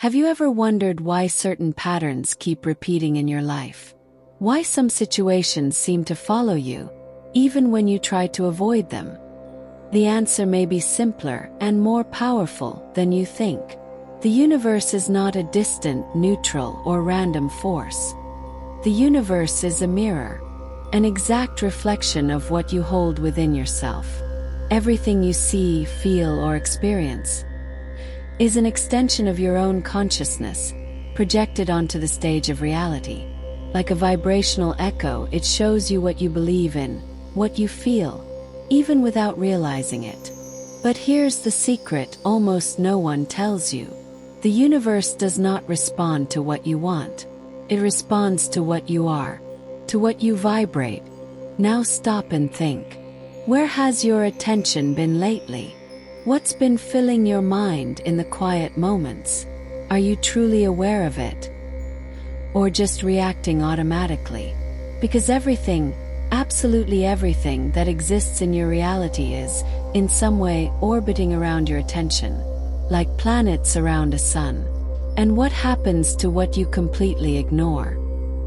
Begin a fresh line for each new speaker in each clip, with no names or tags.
Have you ever wondered why certain patterns keep repeating in your life? Why some situations seem to follow you, even when you try to avoid them? The answer may be simpler and more powerful than you think. The universe is not a distant, neutral, or random force. The universe is a mirror, an exact reflection of what you hold within yourself. Everything you see, feel, or experience is an extension of your own consciousness, projected onto the stage of reality. Like a vibrational echo, it shows you what you believe in, what you feel, even without realizing it. But here's the secret almost no one tells you. The universe does not respond to what you want. It responds to what you are, to what you vibrate. Now stop and think. Where has your attention been lately? What's been filling your mind in the quiet moments? Are you truly aware of it? Or just reacting automatically? Because everything, absolutely everything that exists in your reality is, in some way, orbiting around your attention, like planets around a sun. And what happens to what you completely ignore?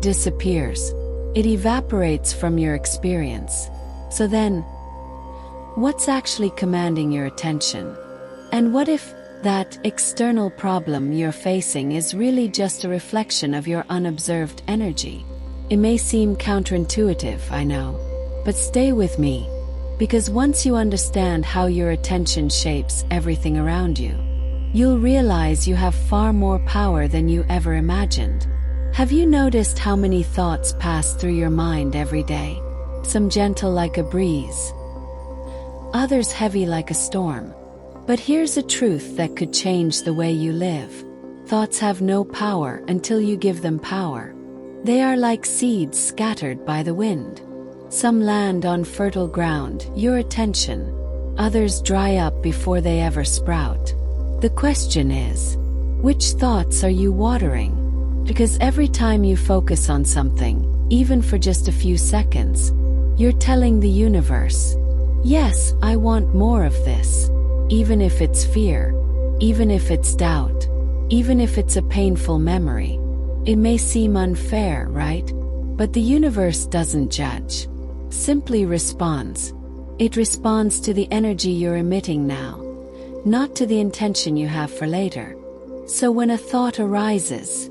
Disappears. It evaporates from your experience. So then, what's actually commanding your attention? And what if that external problem you're facing is really just a reflection of your unobserved energy? It may seem counterintuitive, I know, but stay with me, because once you understand how your attention shapes everything around you, you'll realize you have far more power than you ever imagined. Have you noticed how many thoughts pass through your mind every day? Some gentle like a breeze, others heavy like a storm. But here's a truth that could change the way you live. Thoughts have no power until you give them power. They are like seeds scattered by the wind. Some land on fertile ground, your attention. Others dry up before they ever sprout. The question is, which thoughts are you watering? Because every time you focus on something, even for just a few seconds, you're telling the universe, yes, I want more of this. Even if it's fear, even if it's doubt, even if it's a painful memory. It may seem unfair, right? But the universe doesn't judge. Simply responds. It responds to the energy you're emitting now, not to the intention you have for later. So when a thought arises,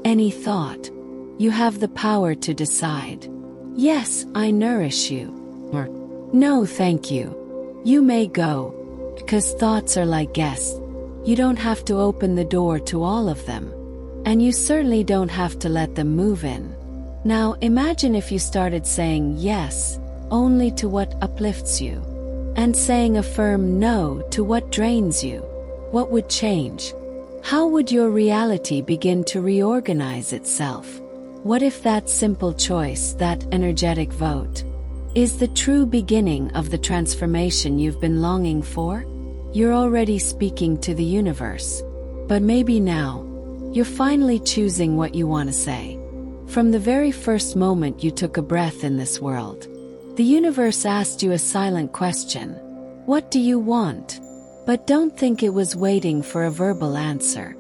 any thought, you have the power to decide. Yes, I nourish you. Or, no, thank you. You may go. Because thoughts are like guests. You don't have to open the door to all of them. And you certainly don't have to let them move in. Now imagine if you started saying yes only to what uplifts you, and saying a firm no to what drains you. What would change? How would your reality begin to reorganize itself? What if that simple choice, that energetic vote, is the true beginning of the transformation you've been longing for? You're already speaking to the universe. But maybe now, you're finally choosing what you want to say. From the very first moment you took a breath in this world, the universe asked you a silent question. What do you want? But don't think it was waiting for a verbal answer.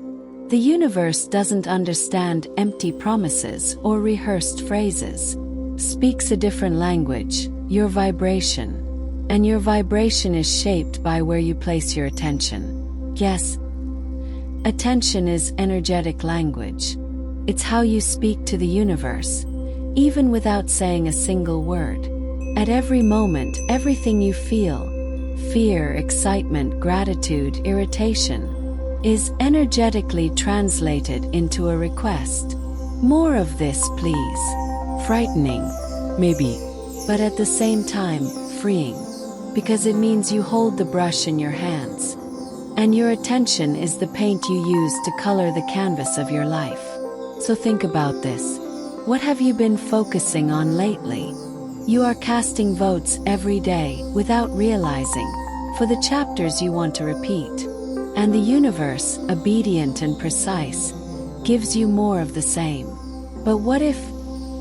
The universe doesn't understand empty promises or rehearsed phrases. Speaks a different language, your vibration. And your vibration is shaped by where you place your attention. Yes, attention is energetic language. It's how you speak to the universe, even without saying a single word. At every moment, everything you feel, fear, excitement, gratitude, irritation, is energetically translated into a request. More of this, please. Frightening, maybe, but at the same time, freeing. Because it means you hold the brush in your hands, and your attention is the paint you use to color the canvas of your life. So think about this. What have you been focusing on lately? You are casting votes every day without realizing, for the chapters you want to repeat. And the universe, obedient and precise, gives you more of the same. But what if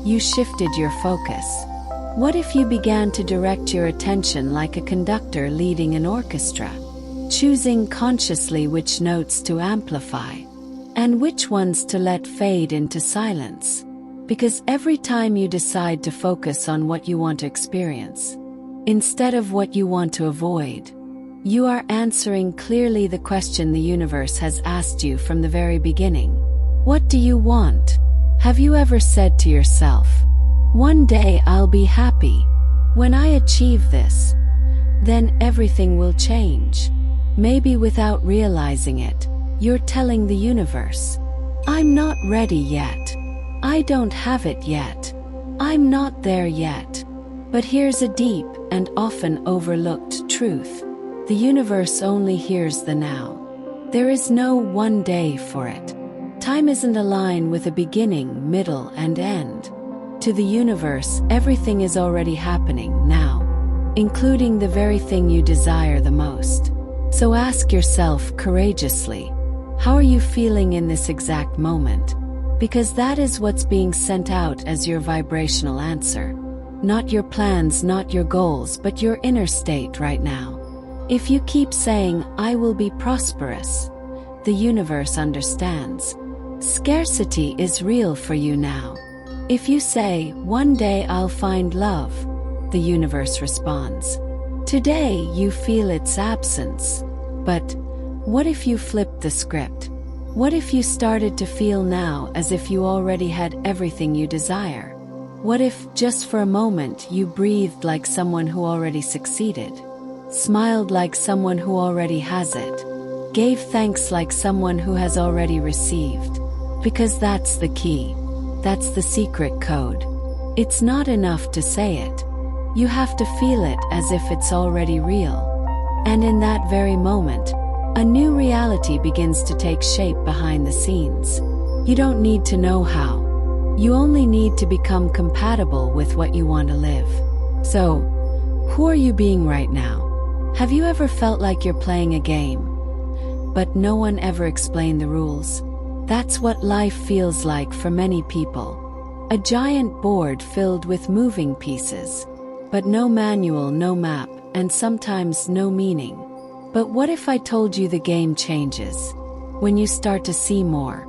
you shifted your focus? What if you began to direct your attention like a conductor leading an orchestra? choosing consciously which notes to amplify and which ones to let fade into silence. Because every time you decide to focus on what you want to experience, instead of what you want to avoid, you are answering clearly the question the universe has asked you from the very beginning. What do you want? Have you ever said to yourself, "One day I'll be happy. When I achieve this, then everything will change"? Maybe without realizing it, you're telling the universe, "I'm not ready yet. I don't have it yet. I'm not there yet." But here's a deep and often overlooked truth. The universe only hears the now. There is no one day for it. Time isn't a line with a beginning, middle, and end. To the universe, everything is already happening now, including the very thing you desire the most. So ask yourself courageously, how are you feeling in this exact moment? Because that is what's being sent out as your vibrational answer. Not your plans, not your goals, but your inner state right now. If you keep saying, "I will be prosperous," the universe understands. Scarcity is real for you now. If you say, "One day I'll find love," the universe responds. Today you feel its absence. But what if you flipped the script? What if you started to feel now as if you already had everything you desire? What if, just for a moment, you breathed like someone who already succeeded? Smiled like someone who already has it? Gave thanks like someone who has already received? Because that's the key. That's the secret code. It's not enough to say it. You have to feel it as if it's already real. And in that very moment, a new reality begins to take shape behind the scenes. You don't need to know how. You only need to become compatible with what you want to live. So, who are you being right now? Have you ever felt like you're playing a game, but no one ever explained the rules? That's what life feels like for many people. A giant board filled with moving pieces, but no manual, no map, and sometimes no meaning. But what if I told you the game changes when you start to see more?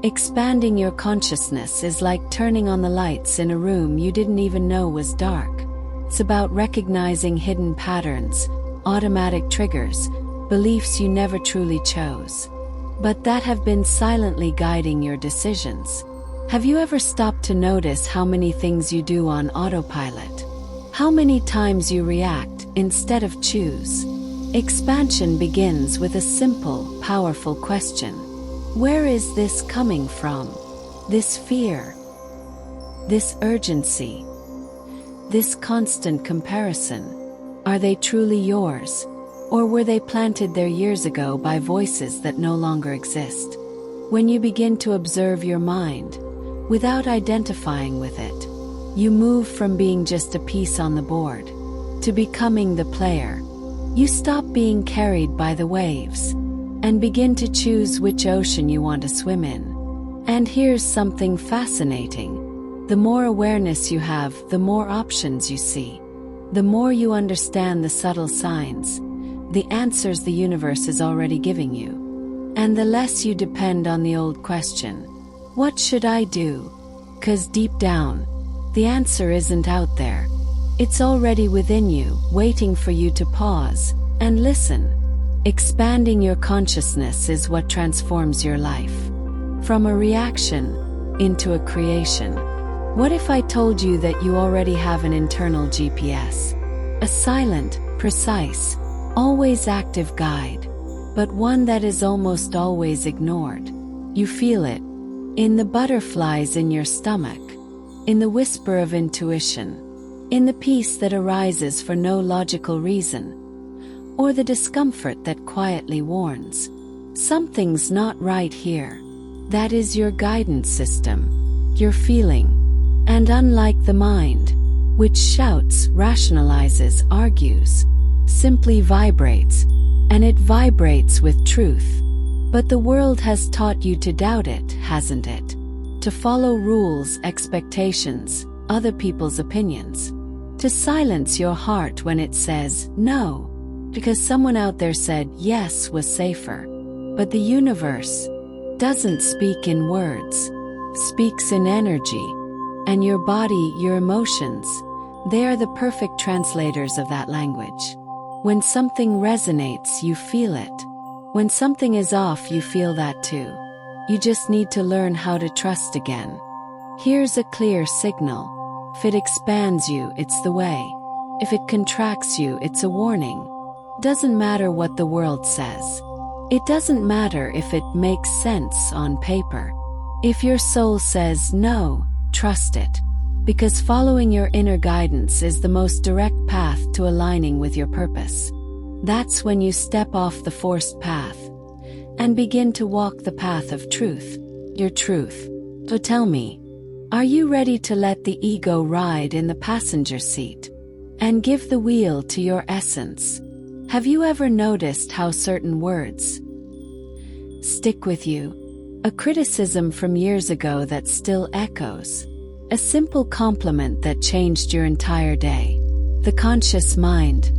Expanding your consciousness is like turning on the lights in a room you didn't even know was dark. It's about recognizing hidden patterns, automatic triggers, beliefs you never truly chose, but that have been silently guiding your decisions. Have you ever stopped to notice how many things you do on autopilot? How many times you react instead of choose? Expansion begins with a simple, powerful question. Where is this coming from? This fear? This urgency? This constant comparison? Are they truly yours? Or were they planted there years ago by voices that no longer exist? When you begin to observe your mind, without identifying with it, you move from being just a piece on the board to becoming the player. You stop being carried by the waves and begin to choose which ocean you want to swim in. And here's something fascinating. The more awareness you have, the more options you see. The more you understand the subtle signs, the answers the universe is already giving you. And the less you depend on the old question, what should I do? 'Cause deep down, the answer isn't out there. It's already within you, waiting for you to pause and listen. Expanding your consciousness is what transforms your life. From a reaction into a creation. What if I told you that you already have an internal GPS? A silent, precise, always active guide, but one that is almost always ignored. You feel it in the butterflies in your stomach, in the whisper of intuition, in the peace that arises for no logical reason, or the discomfort that quietly warns, something's not right here. That is your guidance system, your feeling. And unlike the mind, which shouts, rationalizes, argues, simply vibrates, and it vibrates with truth. But the world has taught you to doubt it, hasn't it? To follow rules, expectations, other people's opinions. To silence your heart when it says no. because someone out there said yes was safer. But the universe doesn't speak in words, speaks in energy. And your body, your emotions, they are the perfect translators of that language. When something resonates, you feel it. When something is off, you feel that too. You just need to learn how to trust again. Here's a clear signal. If it expands you, it's the way. If it contracts you, it's a warning. Doesn't matter what the world says. It doesn't matter if it makes sense on paper. If your soul says no, trust it. Because following your inner guidance is the most direct path to aligning with your purpose. That's when you step off the forced path and begin to walk the path of truth, your truth. So tell me, are you ready to let the ego ride in the passenger seat and give the wheel to your essence? Have you ever noticed how certain words stick with you? A criticism from years ago that still echoes. A simple compliment that changed your entire day. The conscious mind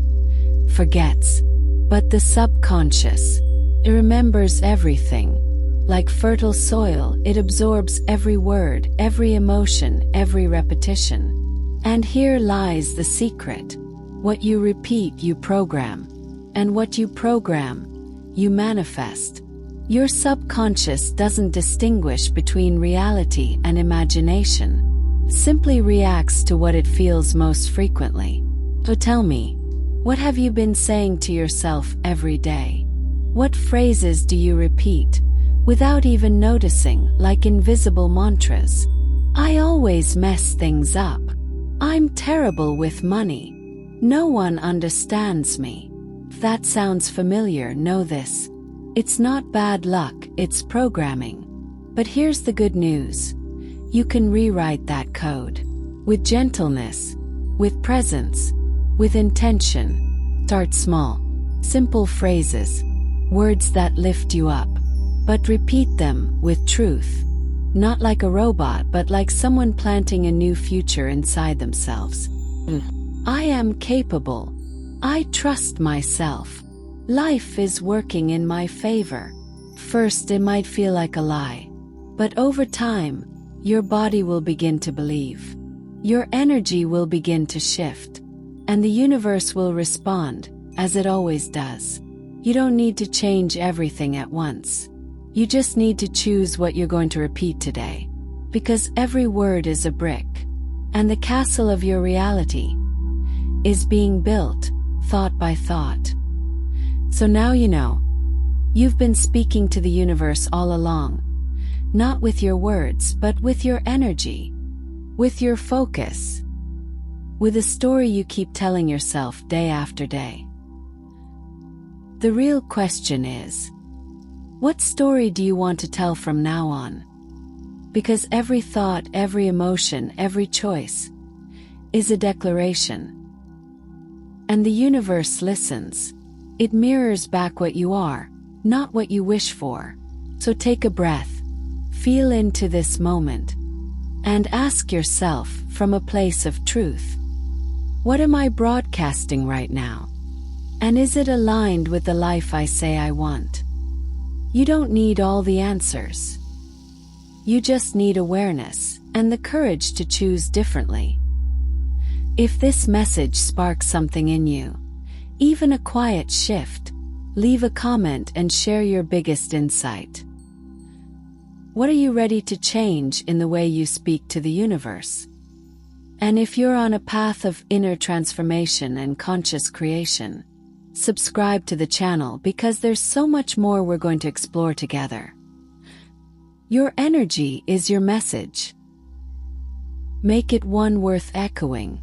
forgets, but the subconscious, it remembers everything. Like fertile soil, it absorbs every word, every emotion, every repetition. And here lies the secret. What you repeat, you program. And what you program, you manifest. Your subconscious doesn't distinguish between reality and imagination. Simply reacts to what it feels most frequently. So tell me, what have you been saying to yourself every day? What phrases do you repeat without even noticing, like invisible mantras? I always mess things up. I'm terrible with money. No one understands me. If that sounds familiar, know this. It's not bad luck, it's programming. But here's the good news. You can rewrite that code. With gentleness, with presence, with intention. Start small. Simple phrases. Words that lift you up. But repeat them with truth. Not like a robot, but like someone planting a new future inside themselves. I am capable. I trust myself. Life is working in my favor. First, it might feel like a lie. But over time, your body will begin to believe. Your energy will begin to shift. And the universe will respond, as it always does. You don't need to change everything at once. You just need to choose what you're going to repeat today. Because every word is a brick. And the castle of your reality is being built, thought by thought. So now you know. You've been speaking to the universe all along. Not with your words, but with your energy. With your focus. With a story you keep telling yourself day after day. The real question is, what story do you want to tell from now on? Because every thought, every emotion, every choice is a declaration. And the universe listens. It mirrors back what you are, not what you wish for. So take a breath, feel into this moment, and ask yourself from a place of truth, what am I broadcasting right now? And is it aligned with the life I say I want? You don't need all the answers. You just need awareness and the courage to choose differently. If this message sparks something in you, even a quiet shift, leave a comment and share your biggest insight. What are you ready to change in the way you speak to the universe? And if you're on a path of inner transformation and conscious creation, subscribe to the channel because there's so much more we're going to explore together. Your energy is your message. Make it one worth echoing.